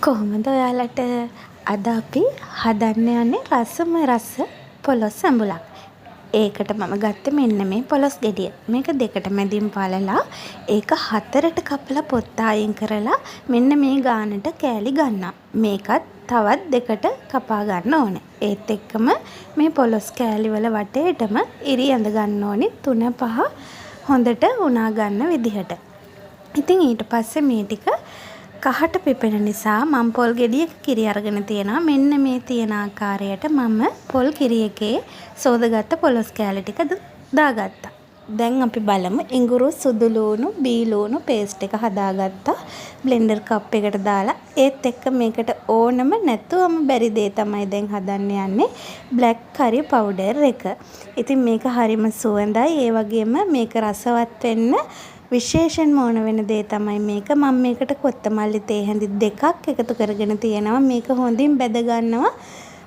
කොහොමද ඔයාලට අද අපි හදන්න යන්නේ රසම රස පොලොස් සැඹුලක්. ඒකට මම ගත්තේ මෙන්න මේ පොලොස් ගෙඩිය. මේක දෙකට මැදින් පළලා ඒක හතරට කපලා පොත්ත අයින් කරලා මෙන්න මේ ගානට කෑලි ගන්නවා. මේකත් තවත් දෙකට කපා ගන්න ඕනේ. ඒත් එක්කම මේ පොලොස් කෑලි වල වටේටම ඉරි ඇඳ ගන්න ඕනේ 3-5 හොඳට උනා ගන්න විදිහට. ඉතින් ඊට පස්සේ මේ ටික කහට පිපෙන නිසා මම පොල් ගෙඩියක කිරි අරගෙන තියෙනවා. මෙන්න මේ තියෙන ආකාරයට මම පොල් කිරි එකේ සෝදගත්ත පොලොස් කෑලි ටික දාගත්තා. දැන් අපි බලමු ඉඟුරු සුදු ලූණු බී ලූණු පේස්ට් එක හදාගත්තා. බ්ලෙන්ඩර් කප් එකට දාලා ඒත් එක්ක මේකට ඕනම නැතුවම බැරි දේ තමයි දැන් හදන්න යන්නේ බ්ලැක් කරි පවුඩර් එක. ඉතින් මේක හරිම සුවඳයි. ඒ වගේම මේක රසවත් වෙන්න විශේෂයෙන්ම ඕන වෙන දේ තමයි මේක. මම මේකට කොත්තමල්ලි තේ හැඳි දෙකක් එකතු කරගෙන තියෙනවා. මේක හොඳින් බැද ගන්නවා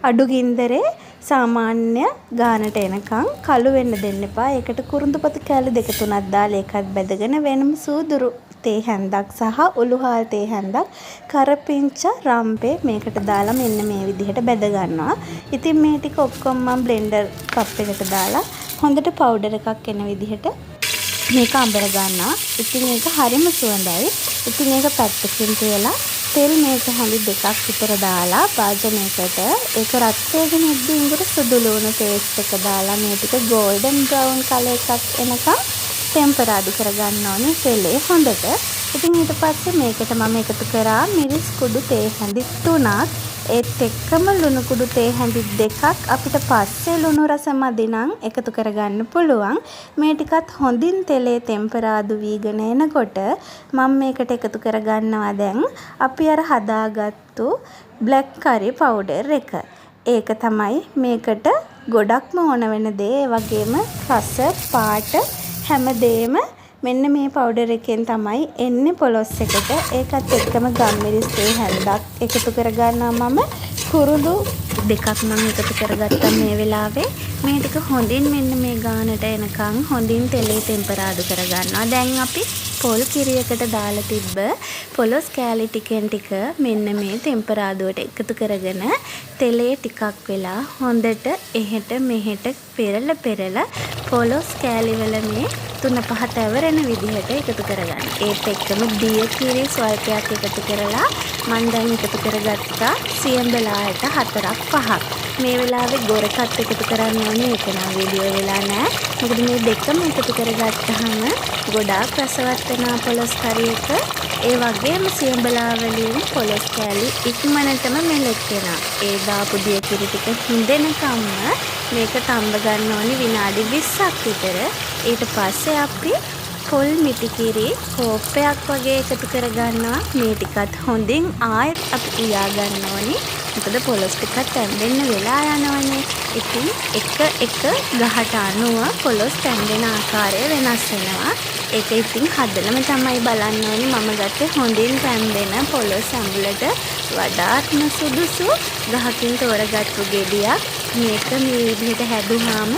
අඩු ගින්දරේ සාමාන්‍ය ගානට එනකන්. කළු වෙන්න දෙන්න එපා. ඒකට කුරුඳුපතු කෑලි 2-3ක් දාලා ඒකත් බැදගෙන වෙනම සූදුරු තේ හැඳක් සහ උළුහාල් තේ හැඳක් කරපිංච රම්පේ මේකට දාලා මෙන්න මේ විදිහට බැද ගන්නවා. ඉතින් මේ ටික ඔක්කොම මම බ්ලෙන්ඩර් කප් එකට දාලා හොඳට පවුඩර් එකක් එන විදිහට මේක අඹර ගන්නවා. ඉතින් ඒක හරිම සුවඳයි. ඉතින් ඒක පැත්තකින් තියලා තෙල් මේක හැඳි 2ක් විතර දාලා භාජනයකට ඒක රත් වෙගෙන ඉද්දි ඉඟුරු සුදු ලූණු පේස්ට් එක දාලා මේ ටික ගෝල්ඩන් බ්‍රවුන් කලර් එකක් එනකම් ටෙම්පරාදු කරගන්න ඕනේ තෙලේ හොඳට. ඉතින් ඊට පස්සේ මේකට මම එකතු කරා මිරිස් කුඩු තේ හැඳි 3ක්. ඒත් එක්කම ලුණු කුඩු තේ හැඳි 2ක් අපිට පස්සේ ලුණු රස මදි නම් එකතු කරගන්න පුළුවන්. මේ ටිකත් හොඳින් තෙලේ ටෙම්පරාදු වීගෙන එනකොට මම මේකට එකතු කරගන්නවා දැන් අපි අර හදාගත්තු බ්ලැක් කරි පවුඩර් එක. ඒක තමයි මේකට ගොඩක්ම ඕන වෙන දේ. ඒ වගේම රස පාට හැමදේම මෙන්න මේ පවුඩර් එකෙන් තමයි එන්නේ පොලොස් එකට. ඒකත් එක්කම ගම්මිරිස් තේ හැන්දක් එකතු කරගන්නවා. මම කුරුඳු දෙකක් මම එකතු කරගත්තා මේ වෙලාවේ. මේ ටික හොඳින් මෙන්න මේ ගානට එනකන් හොඳින් තෙලේ ටෙම්පරාදු කරගන්නවා. දැන් අපි පොල් කිරියකට දාලා තිබ්බ පොලොස් කෑලි ටිකෙන් ටික මෙන්න මේ ටෙම්පරාදුවට එකතු කරගෙන තෙලේ ටිකක් වෙලා හොඳට එහෙට මෙහෙට පෙරලා පොලොස් කෑලි වල මේ 3-5 තැවරෙන විදිහට එකතු කරගන්න. ඒත් එක්කම දිය කිරි ස්වල්පයක් එකතු කරලා මම දැන් එකතු කරගත්තා සියඹලාට 4-5ක්. මේ වෙලාවේ ගොරකත් එකතු කරන්න ඕනේ. ඒක නම් වීඩියෝ වෙලා නැහැ. මොකද මේ දෙකම එකතු කරගත්තාම ගොඩාක් රසවත් වෙනවා පොලොස් කරි එක. ඒ වගේම සියඹලා වලින් පොලොස් කෑලි ඉක්මනටම මෙලෙක් වෙනවා. ඒ දාපු දිය කිරි ටික හිඳෙනකම්ම මේක තඹ ගන්න ඕනේ විනාඩි 20ක් විතර. ඊට පස්සේ අපි පොල් මිටි කිරි කෝප්පයක් වගේ එකතු කරගන්නවා. මේ ටිකත් හොඳින් ආයෙත් අපි උයා ගන්න ඕනේ. මොකද පොලොස් ටිකත් තැම්බෙන්න වෙලා යනවනේ. ඉතින් එක ගහට අනුව පොලොස් තැම්බෙන ආකාරය වෙනස් වෙනවා. ඒක ඉතින් හදලම තමයි බලන්න ඕනේ. මම ගත්තේ හොඳින් තැම්බෙන පොලොස් සැඹුලට වඩාත්ම සුදුසු ගහකින් තෝරගත්තු ගෙඩියක්. මේක මේ විදිහට හැදුවාම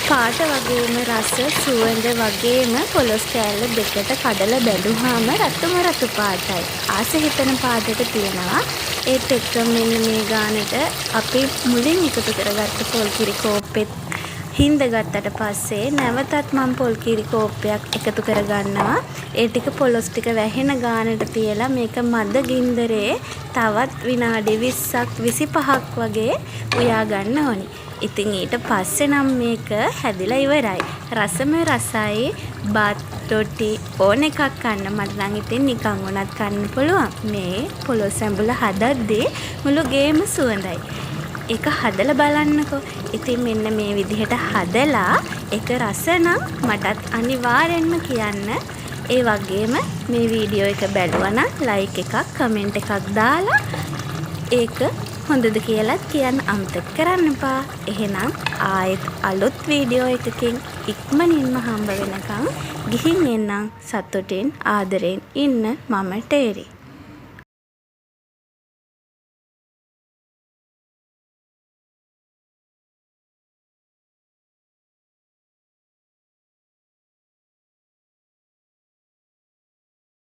පාට වගේම රස සුවඳ වගේම පොලොස් කෑල්ල දෙකට කඩලා බැලුවාම රතු පාටයි. ආස හිතන පාටට තියෙනවා. ඒත් එක්ක මෙන්න මේ ගානට අපි මුලින් එකතු කරගත්ත පොල් කිරි කෝප්පෙත් හිඳ ගත්තට පස්සේ නැවතත් මම පොල් කිරි කෝප්පයක් එකතු කරගන්නවා. ඒ ටික පොලොස් ටික වැහෙන ගානට තියලා මේක මද ගින්දරේ තවත් විනාඩි 20ක් 25ක් වගේ උයා ගන්න ඕනි. ඉතින් ඊට පස්සේ නම් මේක හැදිලා ඉවරයි. රසම රසයි. බත් රොටි ඕන එකක් කන්න. මට නම් ඉතින් නිකන් වුණත් කන්න පුළුවන්. මේ පොලොස් සැඹුල හදද්දී මුළු ගේම සුවඳයි. ඒක හදලා බලන්නකෝ. ඉතින් මෙන්න මේ විදිහට හදලා ඒක රස නම් මටත් අනිවාර්යෙන්ම කියන්න. ඒ වගේම මේ වීඩියෝ එක බැලුවා නම් ලයික් එකක් කමෙන්ට් එකක් දාලා ඒක හොඳද කියලාත් කියන්න අමතක කරන්න එපා. එහෙනම් ආයෙත් අලුත් වීඩියෝ එකකින් ඉක්මනින්ම හම්බ වෙනකන් ගිහින් එන්නම්. සතුටින් ආදරෙන් ඉන්න මම ටේරි.